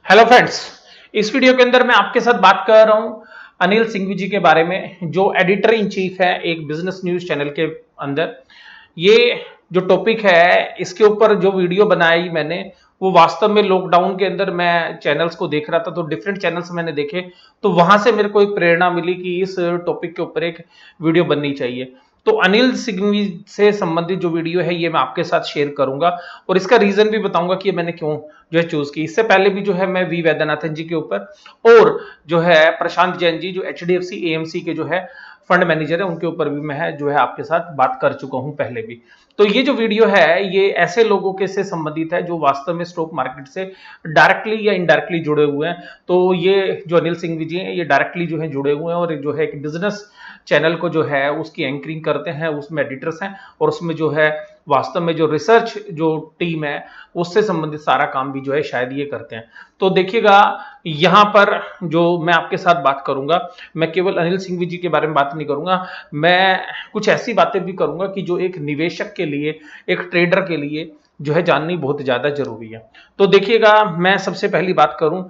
Hello friends. इस video के अंदर मैं आपके साथ बात कर रहा हूं अनिल सिंघवी जी के बारे में, जो एडिटर इन चीफ है एक बिजनेस न्यूज चैनल के अंदर। ये जो टॉपिक है, इसके ऊपर जो वीडियो बनाई मैंने, वो वास्तव में लॉकडाउन के अंदर मैं चैनल्स को देख रहा था, तो डिफरेंट चैनल्स मैंने देखे, तो वहां से मेरे को एक प्रेरणा मिली कि इस टॉपिक के ऊपर एक वीडियो बननी चाहिए। तो अनिल सिंघवी से संबंधित जो वीडियो है ये मैं आपके साथ शेयर करूंगा, और इसका रीजन भी बताऊंगा कि मैंने क्यों जो है चूज की। इससे पहले भी जो है मैं वी वैद्यनाथन जी के ऊपर और जो है प्रशांत जैन जी जो एचडीएफसी एएमसी के जो है फंड मैनेजर है, उनके ऊपर भी मैं जो है आपके साथ बात कर चुका हूं पहले भी। तो ये जो वीडियो है ये ऐसे लोगों के से संबंधित है जो वास्तव में स्टॉक मार्केट से डायरेक्टली या इनडायरेक्टली जुड़े हुए हैं। तो ये जो अनिल सिंघवी जी हैं ये डायरेक्टली जो है जुड़े हुए हैं, और जो है एक बिजनेस चैनल को जो है उसकी एंकरिंग करते हैं, उसमें एडिटर्स हैं, और उसमें जो है वास्तव में जो रिसर्च जो टीम है उससे संबंधित सारा काम भी जो है शायद ये करते हैं। तो देखिएगा, यहां पर जो मैं आपके साथ बात करूंगा, मैं केवल अनिल सिंघवी जी के बारे में बात नहीं करूंगा, मैं कुछ ऐसी बातें भी करूंगा कि जो एक निवेशक के लिए, एक ट्रेडर के लिए जो है जाननी बहुत ज्यादा जरूरी है। तो देखिएगा, मैं सबसे पहली बात करूं,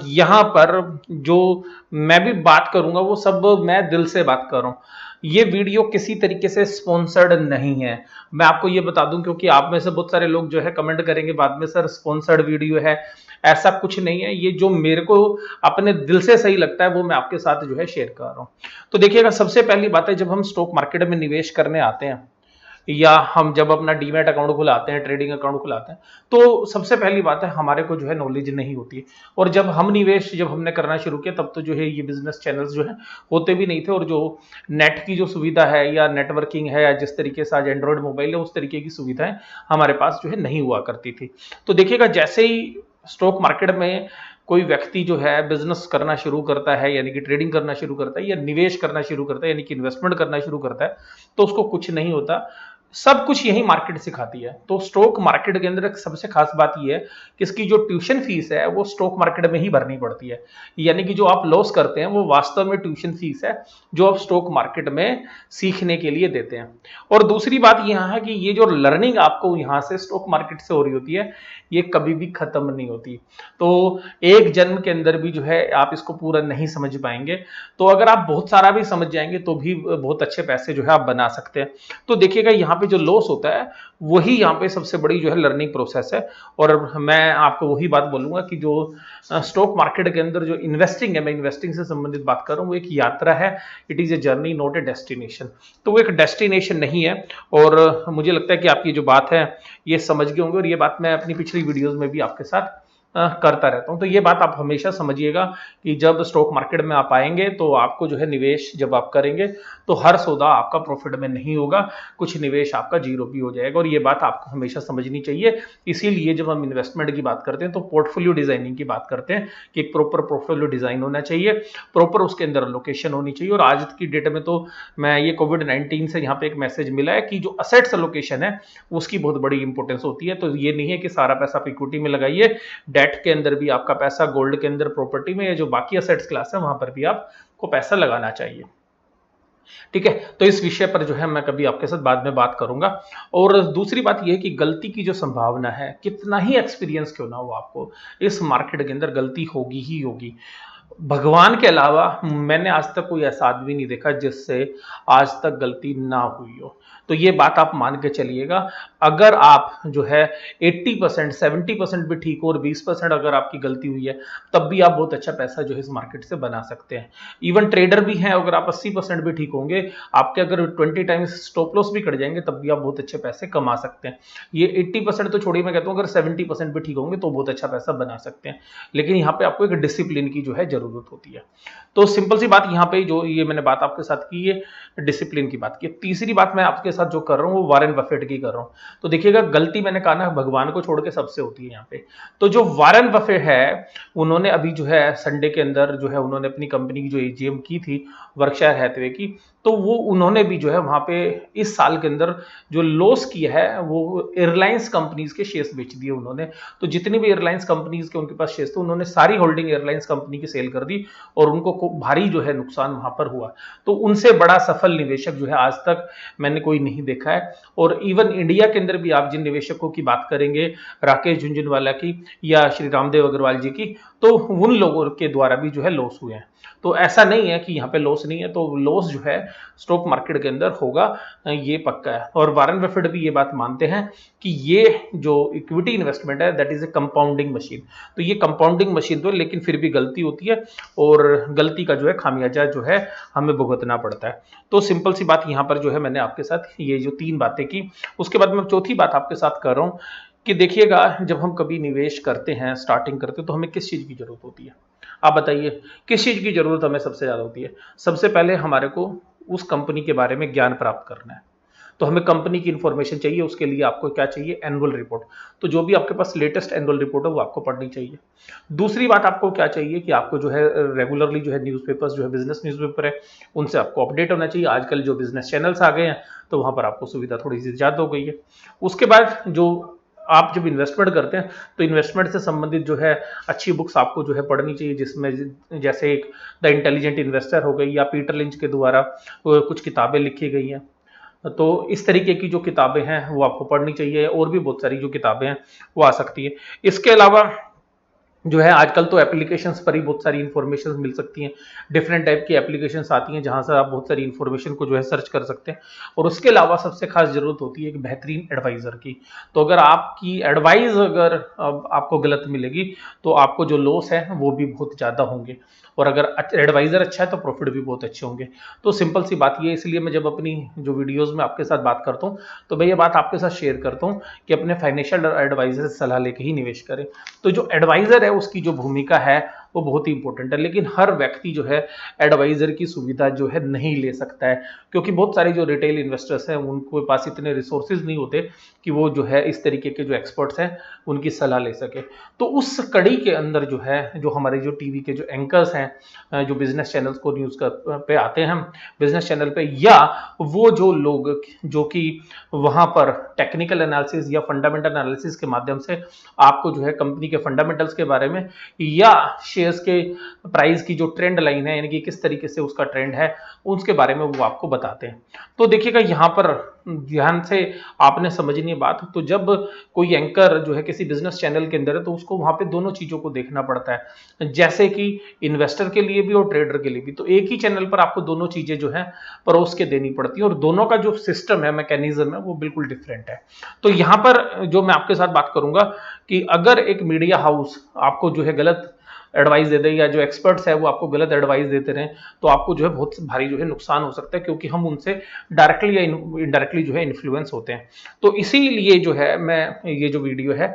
यहां पर जो मैं भी बात करूंगा वो सब मैं दिल से बात कर रहा हूं। ये वीडियो किसी तरीके से स्पॉन्सर्ड नहीं है, मैं आपको ये बता दूं, क्योंकि आप में से बहुत सारे लोग जो है कमेंट करेंगे बाद में, सर स्पॉन्सर्ड वीडियो है। ऐसा कुछ नहीं है, ये जो मेरे को अपने दिल से सही लगता है वो मैं आपके साथ जो है शेयर कर रहा हूं। तो देखिएगा, सबसे पहली बात है, जब हम स्टॉक मार्केट में निवेश करने आते हैं या हम जब अपना डीमैट अकाउंट खुलाते हैं, ट्रेडिंग अकाउंट खुलाते हैं, तो सबसे पहली बात है हमारे को जो है नॉलेज नहीं होती। और जब हम निवेश जब हमने करना शुरू किया तब तो जो है ये बिजनेस चैनल्स जो है होते भी नहीं थे, और जो नेट की जो सुविधा है या नेटवर्किंग है या जिस तरीके से आज एंड्रॉयड मोबाइल है उस तरीके की सुविधाएं हमारे पास जो है नहीं हुआ करती थी। तो देखिएगा, जैसे ही स्टॉक मार्केट में कोई व्यक्ति जो है बिजनेस करना शुरू करता है, यानी कि ट्रेडिंग करना शुरू करता है या निवेश करना शुरू करता है, यानी कि इन्वेस्टमेंट करना शुरू करता है, तो उसको कुछ नहीं होता, सब कुछ यही मार्केट सिखाती है। तो स्टॉक मार्केट के अंदर एक सबसे खास बात यह है कि इसकी जो ट्यूशन फीस है वो स्टॉक मार्केट में ही भरनी पड़ती है, यानी कि जो आप लॉस करते हैं वो वास्तव में ट्यूशन फीस है जो आप स्टॉक मार्केट में सीखने के लिए देते हैं। और दूसरी बात यह है कि ये जो लर्निंग आपको यहां से स्टॉक मार्केट से हो रही होती है ये कभी भी खत्म नहीं होती। तो एक जन्म के अंदर भी जो है आप इसको पूरा नहीं समझ पाएंगे। तो अगर आप बहुत सारा भी समझ जाएंगे तो भी बहुत अच्छे पैसे जो है आप बना सकते हैं। तो देखिएगा, यहाँ पे जो लॉस होता है वही यहाँ पे सबसे बड़ी जो है लर्निंग प्रोसेस है। और मैं आपको वही बात बोलूंगा कि जो स्टॉक मार्केट के अंदर जो इन्वेस्टिंग है, मैं इन्वेस्टिंग से संबंधित बात कर रहा हूँ, वो एक यात्रा है। It is a journey not a destination. तो वो एक डेस्टिनेशन नहीं है। और मुझे लगता है कि आपकी जो बात है ये समझ गए होंगे, और ये बात मैं अपनी पिछली वीडियोज में भी आपके साथ करता रहता हूं। तो ये बात आप हमेशा समझिएगा कि जब स्टॉक मार्केट में आप आएंगे तो आपको जो है निवेश जब आप करेंगे तो हर सौदा आपका प्रॉफिट में नहीं होगा, कुछ निवेश आपका जीरो भी हो जाएगा, और ये बात आपको हमेशा समझनी चाहिए। इसीलिए जब हम इन्वेस्टमेंट की बात करते हैं तो पोर्टफोलियो डिजाइनिंग की बात करते हैं कि एक प्रॉपर पोर्टफोलियो डिजाइन होना चाहिए, प्रॉपर उसके अंदर लोकेशन होनी चाहिए। और आज की डेट में तो मैं ये कोविड-19 से यहाँ पे एक मैसेज मिला है कि जो असेट्स लोकेशन है उसकी बहुत बड़ी इंपॉर्टेंस होती है। तो ये नहीं है कि सारा पैसा आप इक्विटी में लगाइए, डेट के अंदर भी आपका पैसा, गोल्ड के अंदर, प्रॉपर्टी में, या जो बाकी असेट्स क्लास है वहां पर भी आपको पैसा लगाना चाहिए। ठीक है, तो इस विषय पर जो है मैं कभी आपके साथ बाद में बात करूंगा। और दूसरी बात यह है कि गलती की जो संभावना है, कितना ही एक्सपीरियंस क्यों ना हो आपको, इस मार्केट के अंदर गलती होगी ही होगी। भगवान के अलावा मैंने आज तक कोई ऐसा आदमी नहीं देखा जिससे आज तक गलती ना हुई हो। तो ये बात आप मान के चलिएगा। अगर आप जो है 80%, 70% भी ठीक हो और 20% अगर आपकी गलती हुई है, तब भी आप बहुत अच्छा पैसा जो है इस मार्केट से बना सकते हैं। इवन ट्रेडर भी हैं, अगर आप 80% भी ठीक होंगे, आपके अगर 20 टाइम्स स्टॉप लॉस भी कट जाएंगे तब भी आप बहुत अच्छे पैसे कमा सकते हैं। ये 80% तो छोड़िए, मैं कहता हूँ अगर 70% भी ठीक होंगे तो बहुत अच्छा पैसा बना सकते हैं। लेकिन यहाँ पे आपको एक डिसिप्लिन की जो है जरूरत होती है। तो सिंपल सी बात यहाँ पे जो ये मैंने बात आपके साथ की, ये डिसिप्लिन की बात की। तीसरी बात मैं आपके साथ जो कर रहा हूँ वो वॉरेन बफेट की कर रहा हूँ। तो देखिएगा, गलती मैंने कहा ना भगवान को छोड़ के सबसे होती है यहाँ पे। तो जो वॉरेन बफेट है, उन्होंने अभी जो है संडे के अंदर जो है उन्होंने अपनी कंपनी की जो एजीएम की थी वर्कशायर हैथवे की, तो वो उन्होंने भी जो है वहां पे इस साल के अंदर जो लॉस किया है वो एयरलाइंस कंपनीज के शेयर्स बेच दिए उन्होंने। तो जितनी भी एयरलाइंस कंपनीज के उनके पास शेयर्स थे उन्होंने सारी होल्डिंग एयरलाइंस कंपनी की सेल कर दी और उनको भारी जो है नुकसान वहां पर हुआ। तो उनसे बड़ा सफल निवेशक जो है आज तक मैंने कोई नहीं देखा है। और इवन इंडिया के अंदर भी आप जिन निवेशकों की बात करेंगे, राकेश झुनझुनवाला की या श्री रामदेव अग्रवाल जी की, तो उन लोगों के द्वारा भी जो है लॉस हुए हैं। तो ऐसा नहीं है कि यहाँ पे लॉस नहीं है, तो लॉस जो है स्टॉक मार्केट के अंदर होगा, ये पक्का है। और वारेन बफेट भी ये बात मानते हैं कि ये जो इक्विटी इन्वेस्टमेंट है that is a compounding machine. तो ये कंपाउंडिंग मशीन तो, लेकिन फिर भी गलती होती है और गलती का जो है खामियाजा जो है हमें भुगतना पड़ता है। तो सिंपल सी बात यहाँ पर जो है मैंने आपके साथ ये जो 3 बातें की, उसके बाद मैं चौथी बात आपके साथ कर रहा हूँ कि देखिएगा, जब हम कभी निवेश करते हैं, स्टार्टिंग करते हैं, तो हमें किस चीज़ की जरूरत होती है? आप बताइए, किस चीज़ की जरूरत हमें सबसे ज़्यादा होती है? सबसे पहले हमारे को उस कंपनी के बारे में ज्ञान प्राप्त करना है। तो हमें कंपनी की इंफॉर्मेशन चाहिए, उसके लिए आपको क्या चाहिए? Annual report. तो जो भी आपके पास लेटेस्ट एनुअल रिपोर्ट है वो आपको पढ़नी चाहिए। दूसरी बात आपको क्या चाहिए कि आपको जो है रेगुलरली जो है न्यूज़पेपर्स, जो है बिजनेस न्यूज़पेपर है, उनसे आपको अपडेट होना चाहिए। आजकल जो बिजनेस चैनल्स आ गए हैं तो वहाँ पर आपको सुविधा थोड़ी सी ज़्यादा हो गई है। उसके बाद जो आप जब इन्वेस्टमेंट करते हैं तो इन्वेस्टमेंट से संबंधित जो है अच्छी बुक्स आपको जो है पढ़नी चाहिए, जिसमें जैसे एक द इंटेलिजेंट इन्वेस्टर हो गई या पीटर लिंच के द्वारा कुछ किताबें लिखी गई हैं। तो इस तरीके की जो किताबें हैं वो आपको पढ़नी चाहिए, और भी बहुत सारी जो किताबें हैं वो आ सकती है। इसके अलावा जो है आजकल तो एप्लीकेशंस पर ही बहुत सारी इन्फॉर्मेशन मिल सकती हैं। डिफरेंट टाइप की एप्लीकेशंस आती हैं जहां से आप बहुत सारी इन्फॉर्मेशन को जो है सर्च कर सकते हैं। और उसके अलावा सबसे खास जरूरत होती है एक बेहतरीन एडवाइजर की। तो अगर आपकी एडवाइस अगर आपको गलत मिलेगी तो आपको जो लॉस है वो भी बहुत ज़्यादा होंगे, और अगर एडवाइजर अच्छा है तो प्रॉफिट भी बहुत अच्छे होंगे। तो सिंपल सी बात ये, इसलिए मैं जब अपनी जो वीडियोज़ में आपके साथ बात करता हूँ तो मैं ये बात आपके साथ शेयर करता हूँ कि अपने फाइनेंशियल एडवाइजर से सलाह लेके ही निवेश करें। तो जो एडवाइजर है उसकी जो भूमिका है वो बहुत ही इंपॉर्टेंट है, लेकिन हर व्यक्ति जो है एडवाइजर की सुविधा जो है नहीं ले सकता है, क्योंकि बहुत सारे जो रिटेल इन्वेस्टर्स हैं उनके पास इतने रिसोर्सेज नहीं होते कि वो जो है इस तरीके के जो एक्सपर्ट्स हैं उनकी सलाह ले सके। तो उस कड़ी के अंदर जो है, जो हमारे जो टीवी के जो एंकर्स हैं, जो बिजनेस चैनल्स को न्यूज़ पे आते हैं बिजनेस चैनल पे, या वो जो लोग जो कि वहां पर टेक्निकल एनालिसिस या फंडामेंटल एनालिसिस के माध्यम से आपको जो है कंपनी के फंडामेंटल्स के बारे में या शेयर्स के प्राइस की जो ट्रेंड लाइन है, यानी कि किस तरीके से उसका ट्रेंड है, उसके बारे में वो आपको बताते हैं। तो देखिएगा यहाँ पर ध्यान से आपने समझनी है बात। तो जब कोई एंकर जो है किसी बिजनेस चैनल के अंदर है तो उसको वहां पे दोनों चीजों को देखना पड़ता है, जैसे कि इन्वेस्टर के लिए भी और ट्रेडर के लिए भी। तो एक ही चैनल पर आपको दोनों चीजें जो है परोस के देनी पड़ती है, और दोनों का जो सिस्टम है, मैकेनिज्म है, वो बिल्कुल डिफरेंट है। तो यहाँ पर जो मैं आपके साथ बात करूंगा कि अगर एक मीडिया हाउस आपको जो है गलत एडवाइस दे दे, या जो एक्सपर्ट्स है वो आपको गलत एडवाइस देते रहे, तो आपको जो है बहुत भारी जो है नुकसान हो सकता है, क्योंकि हम उनसे डायरेक्टली या इनडायरेक्टली जो है इन्फ्लुएंस होते हैं। तो इसीलिए जो है मैं ये जो वीडियो है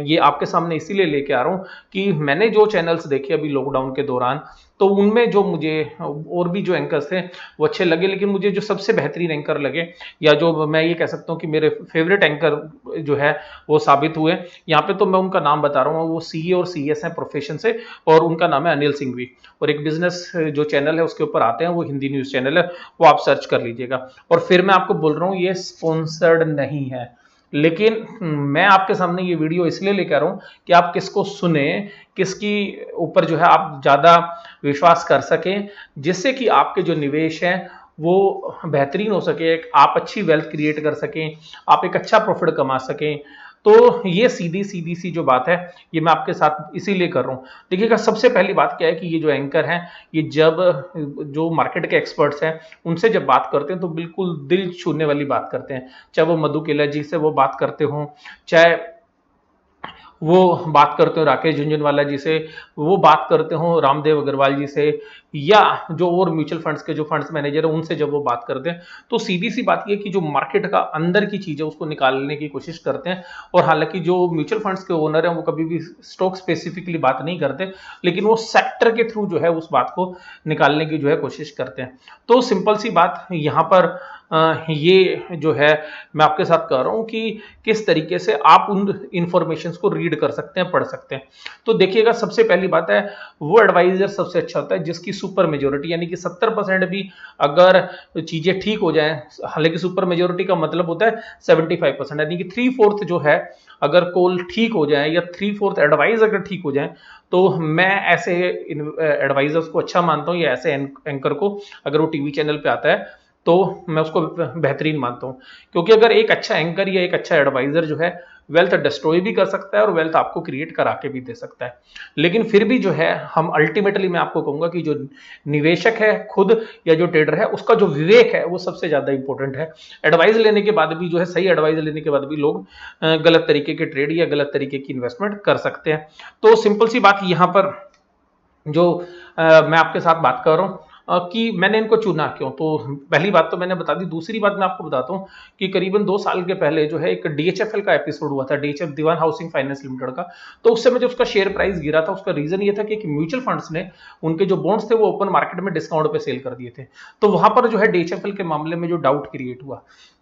ये आपके सामने इसीलिए लेके आ रहा हूँ कि मैंने जो चैनल्स देखे अभी लॉकडाउन के दौरान, तो उनमें जो मुझे और भी जो एंकर्स थे वो अच्छे लगे, लेकिन मुझे जो सबसे बेहतरीन एंकर लगे, या जो मैं ये कह सकता हूँ कि मेरे फेवरेट एंकर जो है वो साबित हुए, यहाँ पे तो मैं उनका नाम बता रहा हूँ, वो सीए और सीएस हैं प्रोफेशन से, और उनका नाम है अनिल सिंघवी। और एक बिजनेस जो चैनल है उसके ऊपर आते हैं, वो हिंदी न्यूज चैनल है, वो आप सर्च कर लीजिएगा। और फिर मैं आपको बोल रहा हूँ ये स्पॉन्सर्ड नहीं है, लेकिन मैं आपके सामने ये वीडियो इसलिए लेकर आ रहा हूँ कि आप किसको सुने, किसकी ऊपर जो है आप ज्यादा विश्वास कर सकें, जिससे कि आपके जो निवेश हैं वो बेहतरीन हो सके, आप अच्छी वेल्थ क्रिएट कर सकें, आप एक अच्छा प्रॉफिट कमा सकें। तो ये सीधी सीधी सी जो बात है ये मैं आपके साथ इसीलिए कर रहा हूँ। देखिएगा, सबसे पहली बात क्या है कि ये जो एंकर हैं, ये जब जो मार्केट के एक्सपर्ट्स हैं उनसे जब बात करते हैं तो बिल्कुल दिल छूने वाली बात करते हैं। चाहे वो मधु केला जी से वो बात करते हों, चाहे वो बात करते हो राकेश झुनझुनवाला जी से, वो बात करते हो रामदेव अग्रवाल जी से, या जो और म्यूचुअल फंड्स के जो फंड्स मैनेजर है उनसे जब वो बात करते हैं, तो सीधी सी बात ये कि जो मार्केट का अंदर की चीज है उसको निकालने की कोशिश करते हैं। और हालांकि जो म्यूचुअल फंड्स के ओनर हैं वो कभी भी स्टॉक स्पेसिफिकली बात नहीं करते, लेकिन वो सेक्टर के थ्रू जो है उस बात को निकालने की जो है कोशिश करते हैं। तो सिंपल सी बात यहाँ पर ये जो है मैं आपके साथ कह रहा हूँ कि किस तरीके से आप उन इंफॉर्मेशन को रीड कर सकते हैं, पढ़ सकते हैं। तो देखिएगा, सबसे पहली बात है, वो एडवाइजर सबसे अच्छा होता है जिसकी सुपर मेजोरिटी यानी कि 70% भी अगर चीजें ठीक हो जाएं, हालांकि सुपर मेजोरिटी का मतलब होता है 75%, यानी कि 3/4 जो है अगर कोल ठीक हो जाए या 3/4 एडवाइस अगर ठीक हो जाए, तो मैं ऐसे एडवाइजर्स को अच्छा मानता हूँ, या ऐसे एंकर को अगर वो टीवी चैनल पे आता है तो मैं उसको बेहतरीन मानता हूँ। क्योंकि अगर एक अच्छा एंकर या एक अच्छा एडवाइजर जो है वेल्थ डिस्ट्रॉय भी कर सकता है और वेल्थ आपको क्रिएट करा के भी दे सकता है। लेकिन फिर भी जो है हम अल्टीमेटली मैं आपको कहूंगा कि जो निवेशक है खुद या जो ट्रेडर है उसका जो विवेक है वो सबसे ज्यादा इंपॉर्टेंट है। एडवाइस लेने के बाद भी जो है, सही एडवाइस लेने के बाद भी लोग गलत तरीके के ट्रेड या गलत तरीके की इन्वेस्टमेंट कर सकते हैं। तो सिंपल सी बात यहां पर जो मैं आपके साथ बात कर रहा हूं कि मैंने इनको चुना क्यों, तो पहली बात तो मैंने बता दी। दूसरी बात मैं आपको बताता हूं कि करीबन 2 साल के पहले जो है एक डीएचएफएल का एपिसोड हुआ था, डीएचएफ दीवान हाउसिंग फाइनेंस लिमिटेड का। तो उस समय जो उसका शेयर प्राइस गिरा था उसका रीजन ये था कि म्यूचुअल फंड्स ने उनके जो बॉन्ड्स थे वो ओपन मार्केट में डिस्काउंट पे सेल कर दिए थे। तो वहां पर जो है डीएचएफएल के मामले में जो डाउट क्रिएट हुआ,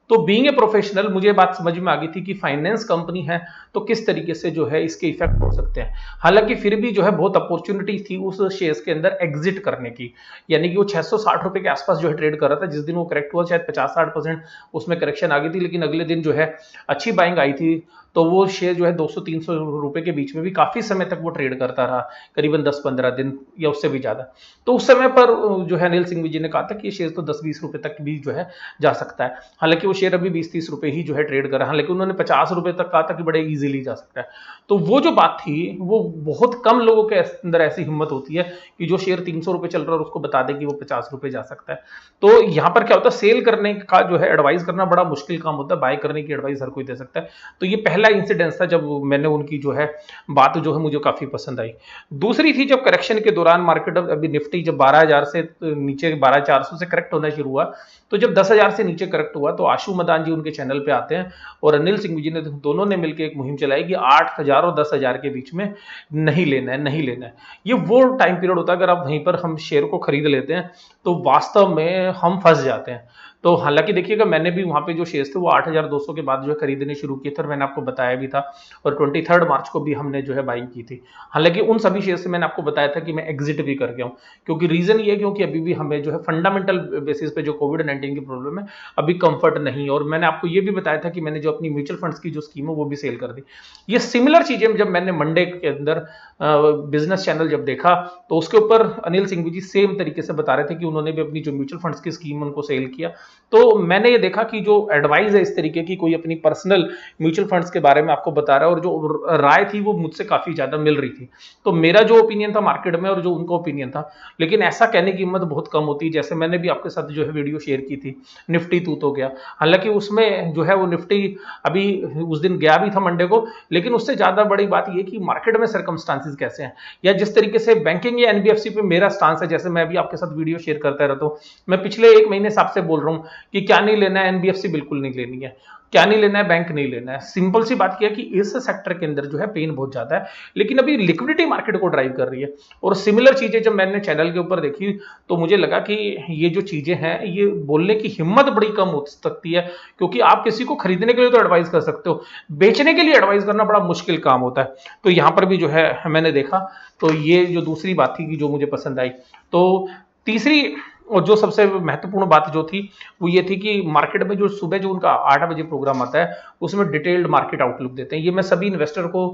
तो बीइंग ए प्रोफेशनल मुझे बात समझ में आ गई थी कि फाइनेंस कंपनी है तो किस तरीके से जो है इसके इफेक्ट हो सकते हैं। हालांकि फिर भी जो है बहुत अपॉर्चुनिटी थी उस शेयर्स के अंदर एग्जिट करने की, यानी कि वो 660 रुपए के आसपास जो है ट्रेड कर रहा था। जिस दिन वो करेक्ट हुआ शायद 50-60% उसमें करेक्शन आ गई थी, लेकिन अगले दिन जो है अच्छी बाइंग आई थी। तो वो शेयर जो है 200-300 रुपए के बीच में भी काफी समय तक वो ट्रेड करता रहा, करीबन 10-15 दिन या उससे भी ज्यादा। तो उस समय पर जो है अनिल सिंह जी ने कहा था कि ये शेयर तो 10-20 रुपए तक भी जो है जा सकता है। हालांकि वो शेयर अभी 20-30 रुपए ही जो है ट्रेड कर रहा है, लेकिन उन्होंने 50 रुपए तक कहा था कि बड़े इजीली जा सकता है। तो वो जो बात थी वो बहुत कम लोगों के अंदर ऐसी हिम्मत होती है कि जो शेयर 300 रुपए चल रहा है और उसको बता दे कि वो 50 रुपए जा सकता है। तो यहां पर क्या होता है, सेल करने का जो है एडवाइस करना बड़ा मुश्किल काम होता है, बाय करने की एडवाइस हर कोई दे सकता है। तो ये पहला इंसिडेंस था जब मैंने उनकी जो है बात जो है मुझे काफी पसंद आई। दूसरी थी जब करेक्शन के दौरान मार्केट अभी निफ्टी जब 12,000 से नीचे 12,400 से करेक्ट होना शुरू हुआ, तो जब 10,000 से नीचे करेक्ट हुआ तो आशु मदान जी उनके चैनल पे आते हैं और अनिल सिंह जी ने दोनों ने मिलकर एक मुहिम चलाई कि 8,000 और 10,000 के बीच में नहीं लेना है, नहीं लेना है। ये वो टाइम पीरियड होता है अगर आप वहीं पर हम शेयर को खरीद लेते हैं तो वास्तव में हम फंस जाते हैं। तो हालांकि देखिएगा मैंने भी वहां पे जो शेयर्स थे वो 8,200 के बाद जो है खरीदने शुरू किए थे और मैंने आपको बताया भी था, और 23 मार्च को भी हमने जो है बाइंग की थी। हालांकि उन सभी शेयर से मैंने आपको बताया था कि मैं एग्जिट भी कर गया हूं, क्योंकि रीजन ये है क्योंकि अभी भी हमें जो है फंडामेंटल बेसिस पे जो कोविड-19 की प्रॉब्लम है अभी कंफर्ट नहीं, और मैंने आपको ये भी बताया था कि मैंने जो अपनी म्यूचुअल फंड्स की जो स्कीम है वो भी सेल कर दी। ये सिमिलर चीजें जब मैंने मंडे के अंदर बिजनेस चैनल जब देखा तो उसके ऊपर अनिल सिंह जी सेम तरीके से बता रहे थे कि उन्होंने भी अपनी जो म्यूचुअल फंड्स की स्कीम उनको सेल किया। तो मैंने ये देखा कि जो एडवाइस है इस तरीके की, कोई अपनी पर्सनल म्यूचुअल फंड्स के बारे में आपको बता रहा है और जो राय थी वो मुझसे काफी ज्यादा मिल रही थी। तो मेरा जो ओपिनियन था मार्केट में और जो उनका ओपिनियन था, लेकिन ऐसा कहने की हिम्मत बहुत कम होती है। जैसे मैंने भी आपके साथ जो है वीडियो शेयर की थी, निफ्टी तूत हो गया, हालांकि उसमें जो है वो निफ्टी अभी उस दिन गया भी था मंडे को, लेकिन उससे ज्यादा बड़ी बात ये कि मार्केट में सर्कमस्टांसिस कैसे हैं, या जिस तरीके से बैंकिंग या एनबीएफसी पे मेरा स्टांस है, जैसे मैं भी आपके साथ वीडियो शेयर करता रहता हूं, मैं पिछले 1 महीने से आपसे बोल रहा हूं कि क्या नहीं लेना है, एनबीएफसी बिल्कुल नहीं लेनी है, क्या नहीं लेना है, बैंक नहीं लेना है। सिंपल सी बात यह है कि इस सेक्टर के अंदर जो है पेन बहुत ज्यादा है, लेकिन अभी लिक्विडिटी मार्केट को ड्राइव कर रही है। और सिमिलर चीजें जब मैंने चैनल के ऊपर देखी तो मुझे लगा कि ये जो चीजें हैं ये बोलने की हिम्मत बड़ी कम हो सकती है, क्योंकि आप किसी को खरीदने के लिए तो एडवाइस कर सकते हो, बेचने के लिए एडवाइस करना बड़ा मुश्किल काम होता है। तो यहां पर भी जो है मैंने देखा, तो ये जो दूसरी बात थी कि जो मुझे पसंद आई। तो तीसरी और जो सबसे महत्वपूर्ण बात जो थी वो ये थी कि मार्केट में जो सुबह जो उनका 8 बजे प्रोग्राम आता है उसमें डिटेल्ड मार्केट आउटलुक देते हैं। ये मैं सभी इन्वेस्टर को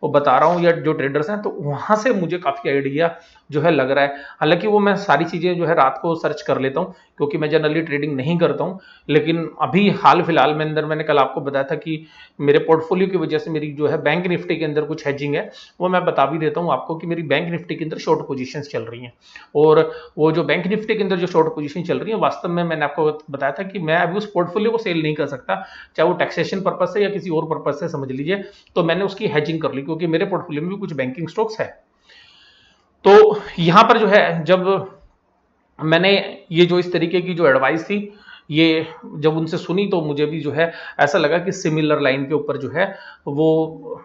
बता रहा हूं या जो ट्रेडर्स हैं, तो वहां से मुझे काफी आइडिया जो है लग रहा है। हालांकि वो मैं सारी चीजें जो है रात को सर्च कर लेता हूं क्योंकि मैं जनरली ट्रेडिंग नहीं करता हूं, लेकिन अभी हाल फिलहाल में अंदर मैंने कल आपको बताया था कि मेरे पोर्टफोलियो की वजह से मेरी जो है बैंक निफ्टी के अंदर कुछ हेजिंग है, वो मैं बता भी देता हूं आपको कि मेरी बैंक निफ्टी के अंदर शॉर्ट पोजीशंस चल रही हैं। और वो जो बैंक निफ्टी के अंदर जो शॉर्ट पोजीशन चल रही है वास्तव में मैंने आपको बताया था कि मैं अभी उस पोर्टफोलियो को सेल नहीं कर सकता, चाहे वो टैक्सेशन पर्पस से या किसी और पर्पस से समझ लीजिए। तो मैंने उसकी हेजिंग कर ली क्योंकि मेरे पोर्टफोलियो में भी कुछ बैंकिंग स्टॉक्स है। तो यहां पर जो है जब मैंने ये जो इस तरीके की जो एडवाइस थी ये जब उनसे सुनी तो मुझे भी जो है ऐसा लगा कि सिमिलर लाइन के ऊपर जो है वो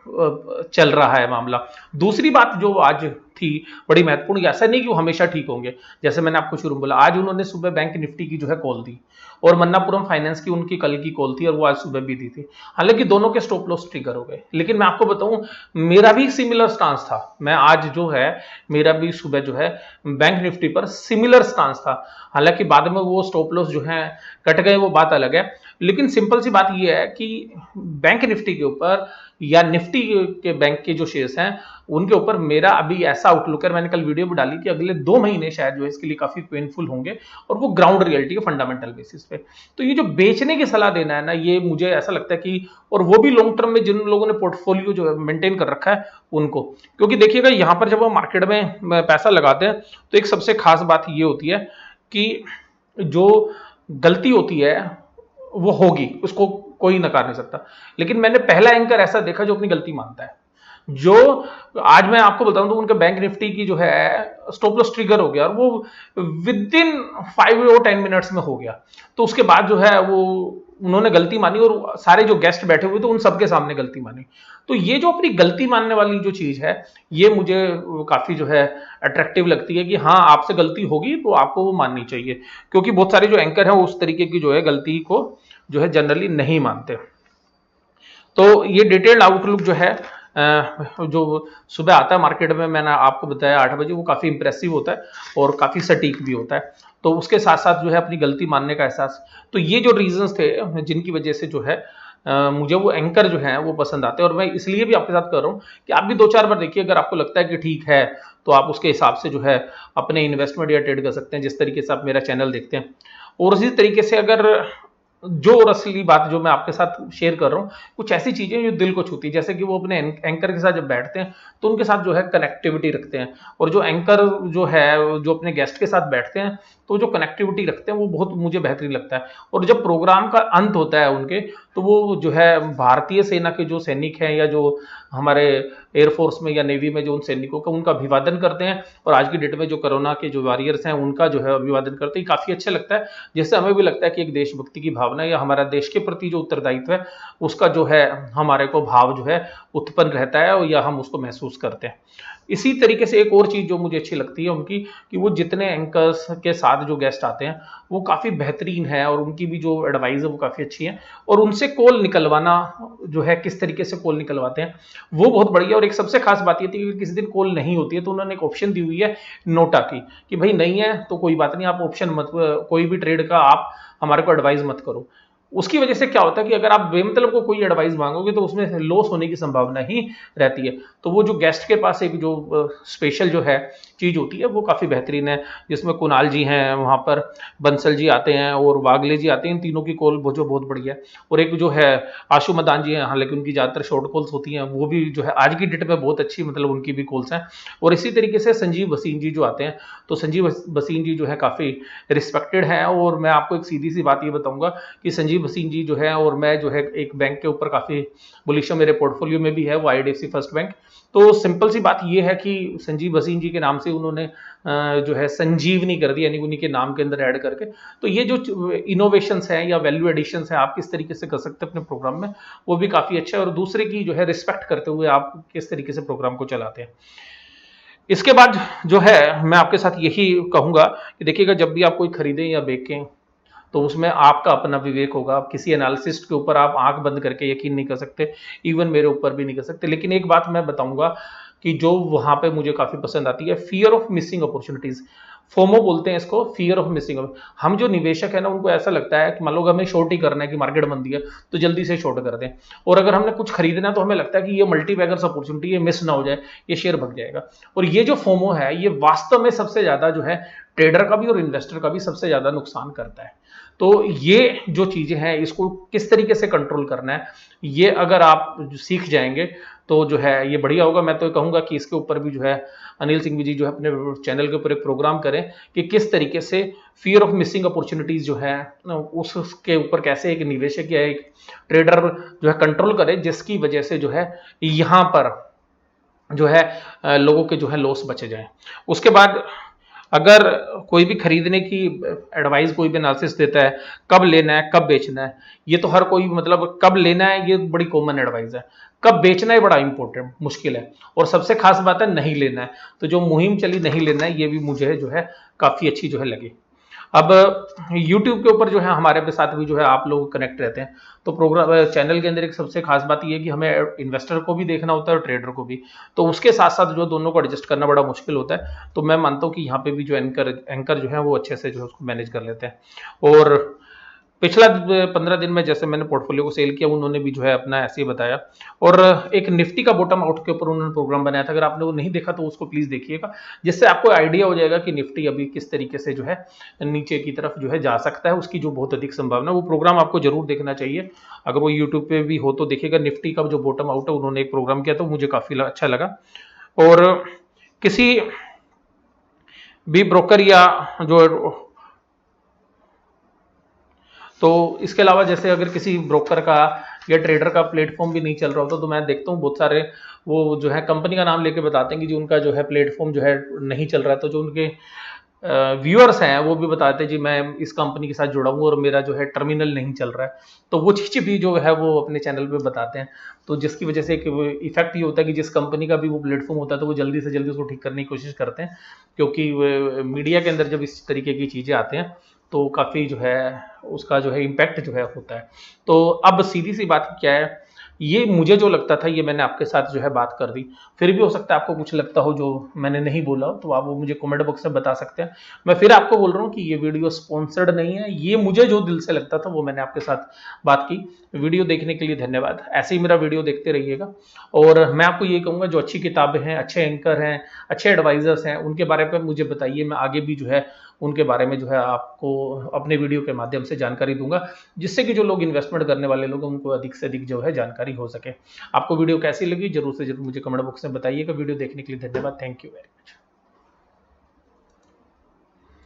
चल रहा है मामला। दूसरी बात जो आज थी बड़ी महत्वपूर्ण। ऐसा नहीं कि वो हमेशा ठीक होंगे, जैसे मैंने आपको शुरू में बोला, आज उन्होंने सुबह बैंक निफ्टी की जो है कॉल दी और मन्नापुरम फाइनेंस की उनकी कल की कॉल थी और वो आज सुबह भी दी थी। हालांकि दोनों के स्टॉप लॉस ट्रिगर हो गए, लेकिन मैं आपको बताऊं मेरा भी सिमिलर स्टांस था। मैं आज जो है मेरा भी सुबह जो है बैंक निफ्टी पर सिमिलर स्टांस था। हालांकि बाद में वो स्टॉप लॉस जो है कट गए, वो बात अलग है। लेकिन सिंपल सी बात ये है कि बैंक निफ्टी के ऊपर या निफ्टी के बैंक के जो शेयर्स हैं उनके ऊपर मेरा अभी ऐसा आउटलुक है, मैंने कल वीडियो भी डाली कि अगले 2 महीने शायद जो है इसके लिए काफी पेनफुल होंगे, और वो ग्राउंड रियलिटी के फंडामेंटल बेसिस पे। तो ये जो बेचने की सलाह देना है ना, ये मुझे ऐसा लगता है कि, और वो भी लॉन्ग टर्म में जिन लोगों ने पोर्टफोलियो जो है मेंटेन कर रखा है उनको, क्योंकि देखिएगा यहां पर जब हम मार्केट में पैसा लगाते हैं तो एक सबसे खास बात ये होती है कि जो गलती होती है वो होगी, उसको कोई नकार नहीं सकता। लेकिन मैंने पहला एंकर ऐसा देखा जो अपनी गलती मानता है। जो आज मैं आपको बताऊं तो उनके बैंक निफ्टी की जो है स्टॉप लॉस ट्रिगर हो गया और वो विद इन 5 और 10 मिनट्स में हो गया। तो उसके बाद जो है वो उन्होंने गलती मानी और सारे जो गेस्ट बैठे हुए थे उन सबके सामने गलती मानी। तो ये जो अपनी गलती मानने वाली जो चीज है, ये मुझे काफी जो है अट्रैक्टिव लगती है कि हाँ, आपसे गलती होगी तो आपको वो माननी चाहिए, क्योंकि बहुत सारे जो एंकर हैं उस तरीके की जो है गलती को जो है जनरली नहीं मानते। तो ये डिटेल्ड आउटलुक जो है जो सुबह आता है मार्केट में, मैंने आपको बताया 8 बजे, वो काफ़ी इंप्रेसिव होता है और काफ़ी सटीक भी होता है। तो उसके साथ साथ जो है अपनी गलती मानने का एहसास। तो ये जो रीजंस थे जिनकी वजह से जो है मुझे वो एंकर जो है वो पसंद आते हैं, और मैं इसलिए भी आपके साथ कर रहा हूँ कि आप भी 2-4 बार देखिए, अगर आपको लगता है कि ठीक है तो आप उसके हिसाब से जो है अपने इन्वेस्टमेंट या ट्रेड कर सकते हैं, जिस तरीके से आप मेरा चैनल देखते हैं। और उसी तरीके से अगर जो और असली बात जो मैं आपके साथ शेयर कर रहा हूँ, कुछ ऐसी चीजें जो दिल को छूती, जैसे कि वो अपने एंकर के साथ जब बैठते हैं तो उनके साथ जो है कनेक्टिविटी रखते हैं, और जो एंकर जो है जो अपने गेस्ट के साथ बैठते हैं तो जो कनेक्टिविटी रखते हैं वो बहुत मुझे बेहतरीन लगता है। और जब प्रोग्राम का अंत होता है उनके, तो वो जो है भारतीय सेना के जो सैनिक हैं या जो हमारे एयरफोर्स में या नेवी में जो उन सैनिकों का उनका अभिवादन करते हैं, और आज की डेट में जो कोरोना के जो वॉरियर्स हैं उनका जो है अभिवादन करते हैं, काफी अच्छा लगता है। जिससे हमें भी लगता है कि एक देशभक्ति की भावना या हमारा देश के प्रति जो उत्तरदायित्व है उसका जो है हमारे को भाव जो है उत्पन्न रहता है, या हम उसको महसूस करते हैं। इसी तरीके से एक और चीज जो मुझे अच्छी लगती है उनकी, कि वो जितने एंकर्स के साथ जो गेस्ट आते हैं वो काफी बेहतरीन है, और उनकी भी जो एडवाइस है वो काफी अच्छी है, और उनसे कॉल निकलवाना जो है किस तरीके से कॉल निकलवाते हैं वो बहुत बढ़िया। और एक सबसे खास बात ये थी कि किसी दिन कॉल नहीं होती है तो उन्होंने एक ऑप्शन दी हुई है नोटा की, कि भाई नहीं है तो कोई बात नहीं, आप ऑप्शन मत, कोई भी ट्रेड का आप हमारे को एडवाइस मत करो। उसकी वजह से क्या होता है कि अगर आप बेमतलब को कोई एडवाइस मांगोगे तो उसमें लॉस होने की संभावना ही रहती है। तो वो जो गेस्ट के पास एक जो स्पेशल जो है चीज होती है वो काफी बेहतरीन है, जिसमें कुणाल जी हैं, वहां पर बंसल जी आते हैं और वागले जी आते हैं, इन तीनों की कॉल जो बहुत बढ़िया है। और एक जो है आशु मदान जी हैं, हालांकि उनकी ज्यादातर शॉर्ट कॉल्स होती हैं, वो भी जो है आज की डेट में बहुत अच्छी, मतलब उनकी भी कॉल्स हैं। और इसी तरीके से संजीव भसीन जी जो आते हैं, तो संजीव भसीन जी जो है काफी रिस्पेक्टेड है। और मैं आपको एक सीधी सी बात ये बताऊंगा कि संजीव भसीन जी जो है, और मैं जो है एक बैंक के ऊपर काफी बुलिश हूं, मेरे पोर्टफोलियो में भी है वो आईडीएफसी फर्स्ट बैंक। तो सिंपल सी बात ये है कि संजीव भसीन जी के नाम से उन्होंने जो है संजीवनी कर दी, यानी उन्हीं के नाम के अंदर ऐड करके। तो ये जो इनोवेशंस हैं या वैल्यू एडिशंस हैं आप किस तरीके से कर सकते हैं अपने प्रोग्राम में, वो भी काफी अच्छा है, और दूसरे की जो है रिस्पेक्ट करते हुए आप किस तरीके से प्रोग्राम को चलाते हैं। इसके बाद जो है मैं आपके साथ यही कहूंगा कि देखिएगा, जब भी आप कोई खरीदें या बेचें तो उसमें आपका अपना विवेक होगा। आप किसी एनालिसिस्ट के ऊपर आप आंख बंद करके यकीन नहीं कर सकते, इवन मेरे ऊपर भी नहीं कर सकते। लेकिन एक बात मैं बताऊंगा कि जो वहां पे मुझे काफी पसंद आती है, fear of missing opportunities, FOMO बोलते हैं इसको, फियर ऑफ मिसिंग। हम जो निवेशक है ना, उनको ऐसा लगता है कि मान लो हमें शॉर्ट ही करना है कि मार्केट मंदी है तो जल्दी से शॉर्ट कर दें, और अगर हमने कुछ खरीदना है तो हमें लगता है कि ये मल्टी बैगर्स अपॉर्चुनिटी, ये मिस ना हो जाए, ये शेयर भग जाएगा। और ये जो फोमो है ये वास्तव में सबसे ज्यादा जो है ट्रेडर का भी और इन्वेस्टर का भी सबसे ज्यादा नुकसान करता है। तो ये जो चीजें हैं इसको किस तरीके से कंट्रोल करना है, ये अगर आप सीख जाएंगे तो जो है ये बढ़िया होगा। मैं तो कहूंगा कि इसके ऊपर भी जो है अनिल सिंह जी जो है अपने चैनल के ऊपर एक प्रोग्राम करें कि किस तरीके से फियर ऑफ मिसिंग अपॉर्चुनिटीज जो है उसके ऊपर कैसे एक निवेशक या एक ट्रेडर जो है कंट्रोल करे, जिसकी वजह से जो है यहाँ पर जो है लोगों के जो है लॉस बचे जाए। उसके बाद अगर कोई भी खरीदने की एडवाइस, कोई भी एनालिसिस देता है कब लेना है कब बेचना है, ये तो हर कोई, मतलब कब लेना है ये बड़ी कॉमन एडवाइस है, कब बेचना है बड़ा इंपॉर्टेंट मुश्किल है, और सबसे खास बात है नहीं लेना है। तो जो मुहिम चली नहीं लेना है, ये भी मुझे जो है काफी अच्छी जो है लगी। अब YouTube के ऊपर जो है हमारे साथ भी जो है आप लोग कनेक्ट रहते हैं, तो प्रोग्राम चैनल के अंदर एक सबसे खास बात ये है कि हमें इन्वेस्टर को भी देखना होता है और ट्रेडर को भी, तो उसके साथ साथ जो दोनों को एडजस्ट करना बड़ा मुश्किल होता है। तो मैं मानता हूँ कि यहाँ पे भी जो एंकर जो है वो अच्छे से जो है उसको मैनेज कर लेते हैं। और पिछला 15 दिन में जैसे मैंने पोर्टफोलियो को सेल किया, उन्होंने भी जो है अपना ऐसे ही बताया। और एक निफ्टी का बॉटम आउट के ऊपर उन्होंने प्रोग्राम बनाया था, अगर आपने वो नहीं देखा तो उसको प्लीज देखिएगा, जिससे आपको आइडिया हो जाएगा कि निफ्टी अभी किस तरीके से जो है नीचे की तरफ जो है जा सकता है, उसकी जो बहुत अधिक संभावना। वो प्रोग्राम आपको जरूर देखना चाहिए, अगर वो यूट्यूब पे भी हो तो देखिएगा। निफ्टी का जो बॉटम आउट है उन्होंने एक प्रोग्राम किया, तो मुझे काफी अच्छा लगा। और किसी भी ब्रोकर या जो, तो इसके अलावा जैसे अगर किसी ब्रोकर का या ट्रेडर का प्लेटफॉर्म भी नहीं चल रहा होता, तो मैं देखता हूँ बहुत सारे वो जो है कंपनी का नाम लेके बताते हैं कि जो उनका जो है प्लेटफॉर्म जो है नहीं चल रहा है, तो जो उनके व्यूअर्स हैं वो भी बताते हैं जी मैं इस कंपनी के साथ जुड़ा हूँ और मेरा जो है टर्मिनल नहीं चल रहा है, तो वो चीज़ भी जो है वो अपने चैनल पे बताते हैं। तो जिसकी वजह से एक इफेक्ट ये होता है कि जिस कंपनी का भी वो प्लेटफॉर्म होता है तो वो जल्दी से जल्दी उसको ठीक करने की कोशिश करते हैं, क्योंकि मीडिया के अंदर जब इस तरीके की चीज़ें आते हैं तो काफ़ी जो है उसका जो है इम्पैक्ट जो है होता है। तो अब सीधी सी बात क्या है, ये मुझे जो लगता था ये मैंने आपके साथ जो है बात कर दी। फिर भी हो सकता है आपको कुछ लगता हो जो मैंने नहीं बोला हो, तो आप वो मुझे कमेंट बॉक्स में बता सकते हैं। मैं फिर आपको बोल रहा हूँ कि ये वीडियो स्पॉन्सर्ड नहीं है, ये मुझे जो दिल से लगता था वो मैंने आपके साथ बात की। वीडियो देखने के लिए धन्यवाद, ऐसे ही मेरा वीडियो देखते रहिएगा। और मैं आपको ये कहूँगा जो अच्छी किताबें हैं, अच्छे एंकर हैं, अच्छे एडवाइजर्स हैं, उनके बारे में मुझे बताइए, मैं आगे भी जो है उनके बारे में जो है आपको अपने वीडियो के माध्यम से जानकारी दूंगा, जिससे कि जो लोग इन्वेस्टमेंट करने वाले लोग हैं उनको अधिक से अधिक जो है जानकारी हो सके। आपको वीडियो कैसी लगी जरूर से जरूर मुझे कमेंट बॉक्स में बताइएगा। वीडियो देखने के लिए धन्यवाद, थैंक यू वेरी मच।